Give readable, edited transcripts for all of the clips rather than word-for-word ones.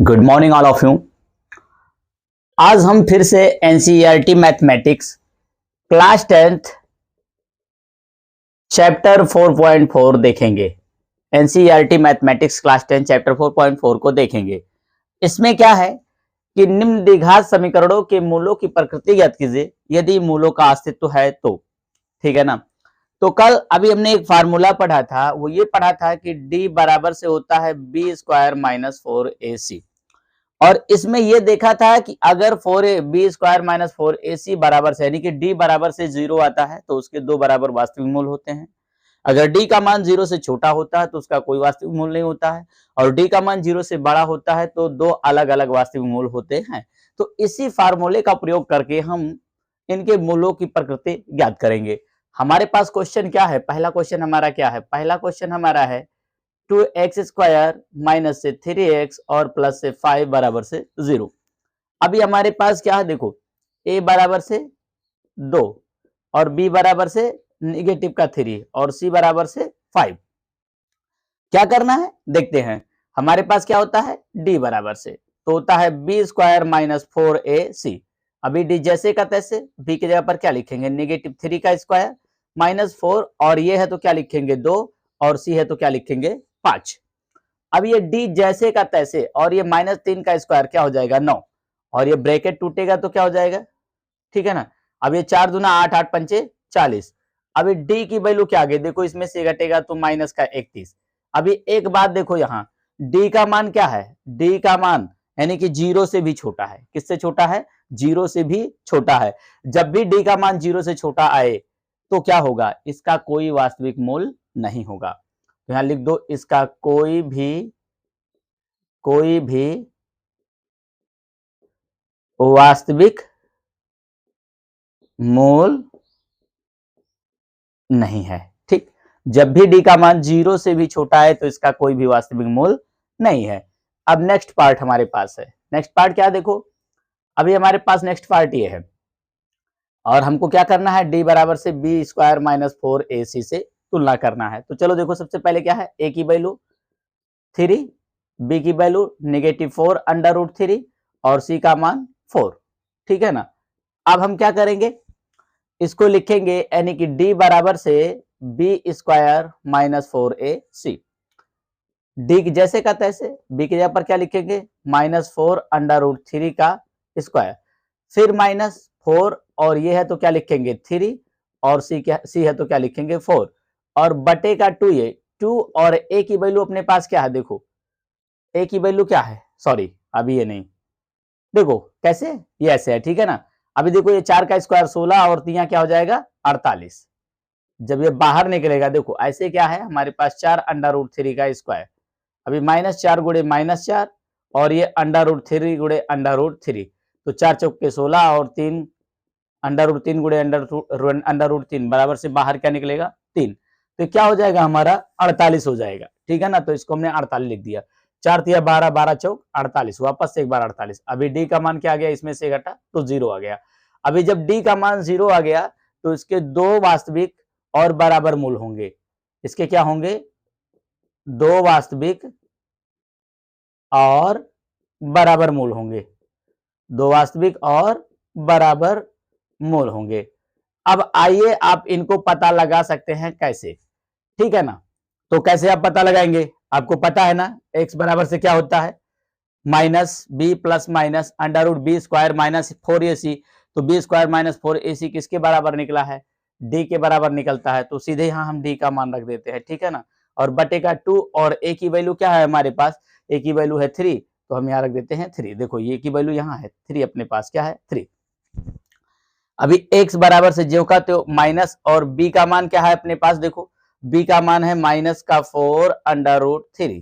Good morning all of you. आज हम फिर से NCERT mathematics class 10th chapter 4.4 देखेंगे। एनसीईआरटी मैथमेटिक्स क्लास 10 चैप्टर 4.4 को देखेंगे। इसमें क्या है कि निम्न द्विघात समीकरणों के मूलों की प्रकृति ज्ञात कीजिए यदि मूलों का अस्तित्व है तो। ठीक है ना। तो कल अभी हमने एक फार्मूला पढ़ा था, वो ये पढ़ा था कि d बराबर से होता है b स्क्वायर माइनस 4ac, और इसमें यह देखा था कि अगर 4b स्क्वायर माइनस 4ac बराबर से यानी कि d बराबर से 0 आता है तो उसके दो बराबर वास्तविक मूल होते हैं। अगर d का मान 0 से छोटा होता है तो उसका कोई वास्तविक मूल नहीं होता है, और d का मान 0 से बड़ा होता है तो दो अलग अलग वास्तविक मूल होते हैं। तो इसी फार्मूले का प्रयोग करके हम इनके मूलों की प्रकृति ज्ञात करेंगे। हमारे पास क्वेश्चन क्या है, पहला क्वेश्चन हमारा क्या है, पहला क्वेश्चन हमारा है 2x स्क्वायर माइनस से 3x और प्लस से 5 बराबर से 0। अभी हमारे पास क्या है, देखो a बराबर से 2 और b बराबर से निगेटिव का 3 और c बराबर से 5। क्या करना है देखते हैं। हमारे पास क्या होता है, d बराबर से तो होता है b स्क्वायर माइनस 4ac। अभी d जैसे का तैसे, b की जगह पर क्या लिखेंगे, नेगेटिव 3 का स्क्वायर माइनस 4, और ये है तो क्या लिखेंगे 2, और c है तो क्या लिखेंगे 5। अब ये d जैसे का तैसे, और ये माइनस 3 का स्क्वायर क्या हो जाएगा 9, और ये ब्रैकेट टूटेगा तो क्या हो जाएगा, ठीक है ना। अब ये 4 दूना 8, 8 पंचे 40। अभी d की वैल्यू क्या आ गई, देखो इसमें से घटेगा तो माइनस का 31। अभी एक बात देखो, यहाँ d का मान क्या है, d का मान यानी कि 0 से भी छोटा है। किससे छोटा है, 0 से भी छोटा है। जब भी d का मान 0 से छोटा आए तो क्या होगा, इसका कोई वास्तविक मूल नहीं होगा। तो यहां लिख दो, इसका कोई भी वास्तविक मूल नहीं है। ठीक, जब भी d का मान 0 से भी छोटा है तो इसका कोई भी वास्तविक मूल नहीं है। अब नेक्स्ट पार्ट हमारे पास है, नेक्स्ट पार्ट क्या देखो, अभी हमारे पास नेक्स्ट पार्ट ये है, और हमको क्या करना है, d बराबर से b स्क्वायर माइनस 4ac से तुलना करना है। तो चलो देखो, सबसे पहले क्या है, a की वैल्यू 3, b की वैल्यू नेगेटिव 4 अंडर रूट 3 और c का मान 4। ठीक है ना। अब हम क्या करेंगे, इसको लिखेंगे यानी कि d बराबर से b square minus 4ac। d जैसे का तैसे, b की जगह पर क्या लिखेंगे माइनस 4 अंडर रूट 3 का स्क्वायर, फिर माइनस 4, और ये है तो क्या लिखेंगे 3, और c है तो क्या लिखेंगे 4, और बटे का 2, ये 2, और a की वैल्यू अपने पास क्या है, देखो a की वैल्यू क्या है, सॉरी अभी ये नहीं, देखो कैसे, ये ऐसे है, ठीक है ना। अभी देखो ये 4 का स्क्वायर 16 और 3 क्या हो जाएगा 48। जब ये बाहर निकलेगा, देखो ऐसे क्या है, हमारे पास 4 अंडर रूट 3 का स्क्वायर, अभी माइनस 4 गुड़े माइनस 4, और ये अंडर रूट 3 गुड़े अंडर रूट 3, तो 4 चौके 16 और 3 अंडर रूट 3 गुड़े अंडर रूट 3 बराबर से बाहर क्या निकलेगा 3, तो क्या हो जाएगा हमारा 48 हो जाएगा। ठीक है ना, तो इसको हमने 48 लिख दिया, 4 तिया 12, 12 चौक 48, वापस से एक बार 48। अभी d का मान क्या आ गया, इसमें से घटा तो 0 आ गया। अभी जब d का मान 0 आ गया तो इसके दो वास्तविक और बराबर मूल होंगे। इसके क्या होंगे, दो वास्तविक और बराबर मूल होंगे, दो वास्तविक और बराबर मूल होंगे। अब आइए आप इनको पता लगा सकते हैं कैसे, ठीक है ना। तो कैसे आप पता लगाएंगे, आपको पता है ना, x बराबर से क्या होता है minus b plus minus under root b square minus 4ac। तो b स्क्वायर माइनस 4ac किसके बराबर निकला है, d के बराबर निकलता है, तो सीधे यहां हम d का मान रख देते हैं, ठीक है ना। और बटे का 2, और a की वैल्यू क्या है हमारे पास, a की वैल्यू है 3, तो हम यहाँ रख देते हैं 3। देखो ये की वैल्यू यहाँ है 3, अपने पास क्या है 3। अभी x बराबर से ज्यों का त्यों माइनस, और b का मान क्या है अपने पास, देखो b का मान है माइनस का 4 अंडर रूट 3,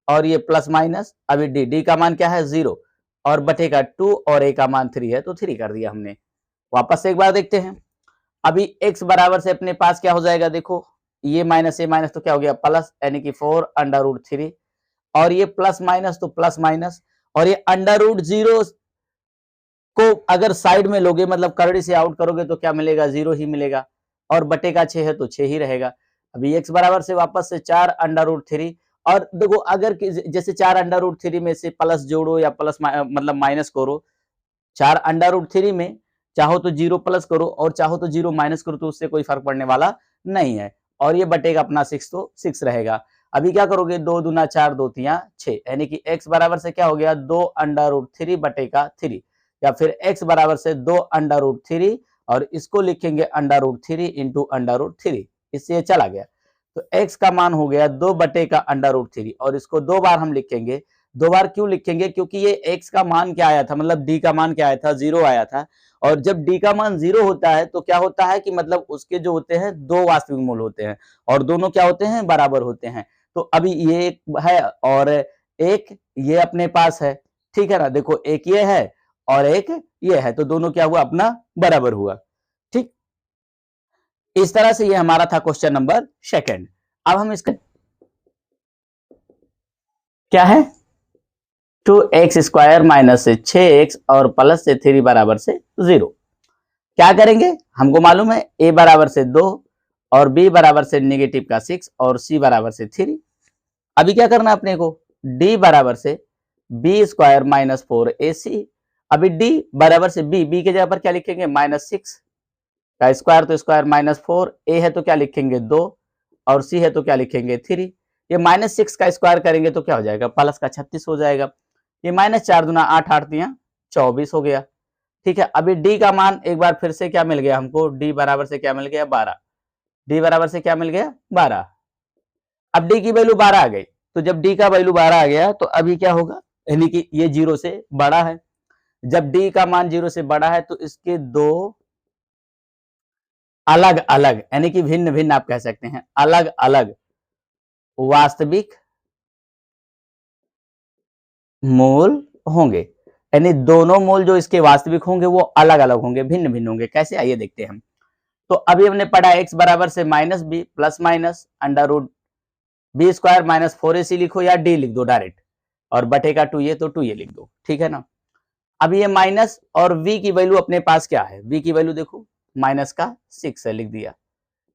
और ये प्लस माइनस, अभी d का मान क्या है 0, और बटे का 2, और a का मान 3 है तो 3 कर दिया हमने। वापस से एक बार देखते हैं, अभी x बराबर से अपने पास क्या हो जाएगा, देखो ये माइनस ए माइनस तो क्या हो गया प्लस, यानी कि 4 अंडर रूट 3, और ये प्लस माइनस तो प्लस माइनस, और ये अंडर रूट 0 को अगर साइड में लोगे, मतलब करड़ी से आउट करोगे तो क्या मिलेगा 0 ही मिलेगा, और बटे का 6 है तो 6 ही रहेगा। अभी x बराबर से वापस से 4 अंडर रूट 3, और देखो अगर जैसे 4 अंडर रूट 3 में से प्लस जोड़ो या प्लस मतलब माइनस करो, 4 अंडर रूट 3 में चाहो तो 0 प्लस करो और चाहो तो 0 माइनस करो, तो उससे कोई फर्क पड़ने वाला नहीं है। और ये बटेगा अपना 6 तो 6 रहेगा। अभी क्या करोगे, 2 दूना 4 2 तिया 6, यानी कि x बराबर से क्या हो गया 2 अंडर रूट 3 बटेगा 3, या फिर x बराबर से 2 अंडर रूट 3 और इसको लिखेंगे under root 3 into under root 3, इससे ये चला गया। तो x का मान हो गया 2 बटे का अंडर रूट 3 और इसको 2 बार हम लिखेंगे। 2 बार क्यों लिखेंगे, क्योंकि ये x का मान क्या आया था, मतलब d का मान क्या आया था, 0 आया था। और जब d का मान 0 होता है तो क्या होता है कि मतलब उसके जो होते हैं 2 वास्तविक मूल होते हैं और दोनों क्या होते हैं, बराबर होते हैं। तो अभी ये एक है और एक ये अपने पास है, ठीक है ना। देखो एक ये है और एक ये है, तो दोनों क्या हुआ, अपना बराबर हुआ। ठीक, इस तरह से ये हमारा था क्वेश्चन नंबर सेकंड। अब हम इसका क्या है, 2x स्क्वायर माइनस से 6x और प्लस से 3 बराबर से 0। क्या करेंगे, हमको मालूम है a बराबर से 2 और b बराबर से नेगेटिव का 6 और c बराबर से 3। अभी क्या करना है अपने को, d बराबर से b स्क्वायर माइनस 4ac। अभी d बराबर से b के जगह पर क्या लिखेंगे, -6 का स्क्वायर, तो स्क्वायर -4, a है तो क्या लिखेंगे 2 और c है तो क्या लिखेंगे 3। ये -6 का स्क्वायर करेंगे तो क्या हो जाएगा, प्लस का 36 हो जाएगा। ये -4 दूना 8 8 तिया 24 हो गया। ठीक है, अभी d का मान एक बार फिर से क्या मिल गया हमको, d बराबर से क्या मिल गया 12। d बराबर से क्या मिल गया 12। अब d की वैल्यू 12 आ गई, तो जब d का वैल्यू 12 आ गया तो अभी क्या होगा, यानी कि ये 0 से बड़ा है। जब d का मान 0 से बड़ा है तो इसके दो अलग अलग, यानी कि भिन्न भिन्न आप कह सकते हैं, अलग अलग वास्तविक मूल होंगे। यानी दोनों मूल जो इसके वास्तविक होंगे वो अलग अलग होंगे, भिन्न भिन्न होंगे। कैसे, आइए देखते हैं हम। तो अभी हमने पढ़ा x बराबर से -b plus minus under root b square minus 4ac लिखो या d लिख दो डायरेक्ट, और बटेगा 2a तो 2a लिख दो, ठीक है ना। अब ये माइनस और v की वैल्यू अपने पास क्या है, v की वैल्यू देखो माइनस का 6 है, लिख दिया।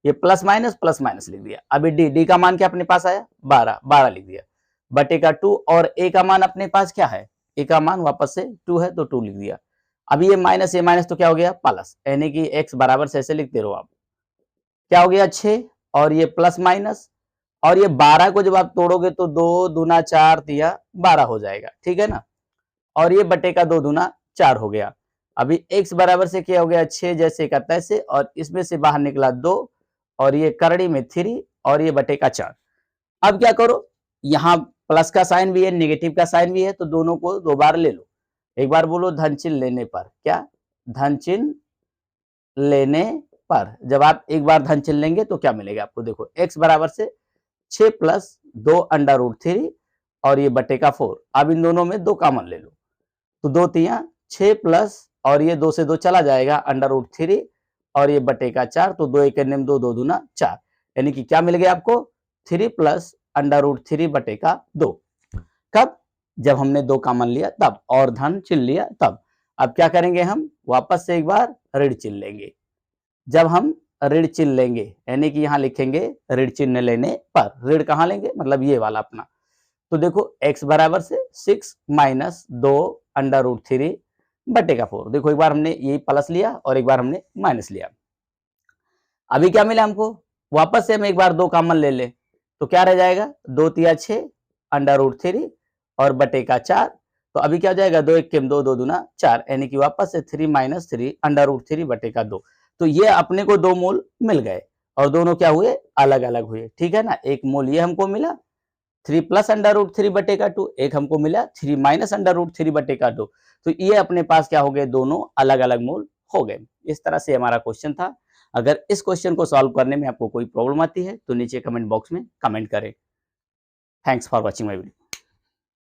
ये प्लस माइनस लिख दिया। अभी d का मान क्या अपने पास आया 12 लिख दिया, बटेगा 2 और a का मान अपने पास क्या है, a का मान वापस से 2 है तो 2 लिख दिया। अभी ये माइनस तो क्या हो गया प्लस, यानी कि x बराबर से ऐसे लिखते रहो आप, क्या हो गया 6 और ये प्लस माइनस, और ये 12 को जब आप तोड़ोगे तो 2 दूना 4 तिया 12 हो जाएगा, ठीक है ना। और ये बटे का 2 दूना 4 हो गया। अभी x बराबर से क्या हो गया 6 जैसे का तैसे, और इसमें से बाहर निकला 2 और ये करड़ी में 3 और ये बटे का 4। अब क्या करो, यहाँ प्लस का साइन भी है नेगेटिव का साइन भी है, तो दोनों को 2 बार ले लो। एक बार बोलो धन चिन्ह लेने पर, क्या, धन चिन्ह लेने पर। जब आप एक बार धन चिन्ह लेंगे तो क्या मिलेगा आपको, देखो x बराबर से 6 प्लस 2 अंडर रूट 3 और ये बटे का 4। अब इन दोनों में 2 कॉमन ले लो, तो 2 तिया 6 प्लस और ये 2 से 2 चला जाएगा अंडर रूट 3 और ये बटे का 4, तो 2 एक 2 2 दूना 4, यानी कि क्या मिल गया आपको 3 प्लस अंडर रूट 3 बटे का 2। कब, जब हमने 2 कॉमन लिया तब, और धन चिन्ह लिया तब। अब क्या करेंगे, हम वापस से एक बार ऋण चिन्ह लेंगे। जब हम ऋण चिन्ह लेंगे यानी कि यहाँ लिखेंगे ऋण चिन्ह लेने पर, ऋण कहाँ लेंगे, मतलब ये वाला अपना। तो देखो x बराबर से 6 माइनस 2 अंडर रूट 3 बटे का 4। देखो एक बार हमने यही प्लस लिया और एक बार हमने माइनस लिया। अभी क्या मिला हमको, वापस से हम एक बार 2 कॉमन ले ले तो क्या रह जाएगा 2 तिया 6 अंडर रूट 3 और बटे का 4। तो अभी क्या हो जाएगा 2 एक 2 2 दूना 4, यानी कि वापस से 3 माइनस 3 अंडर रूट 3 बटे का 2। तो ये अपने को 2 मूल मिल गए और दोनों क्या हुए, अलग अलग हुए, ठीक है ना। एक मूल ये हमको मिला 3 प्लस अंडर रूट 3 बटे का 2, एक हमको मिला 3 माइनस अंडर रूट 3 बटे का 2। तो ये अपने पास क्या हो गए, दोनों अलग अलग मूल हो गए। इस तरह से हमारा क्वेश्चन था। अगर इस क्वेश्चन को सॉल्व करने में आपको कोई प्रॉब्लम आती है तो नीचे कमेंट बॉक्स में कमेंट करें। Thanks for watching my video.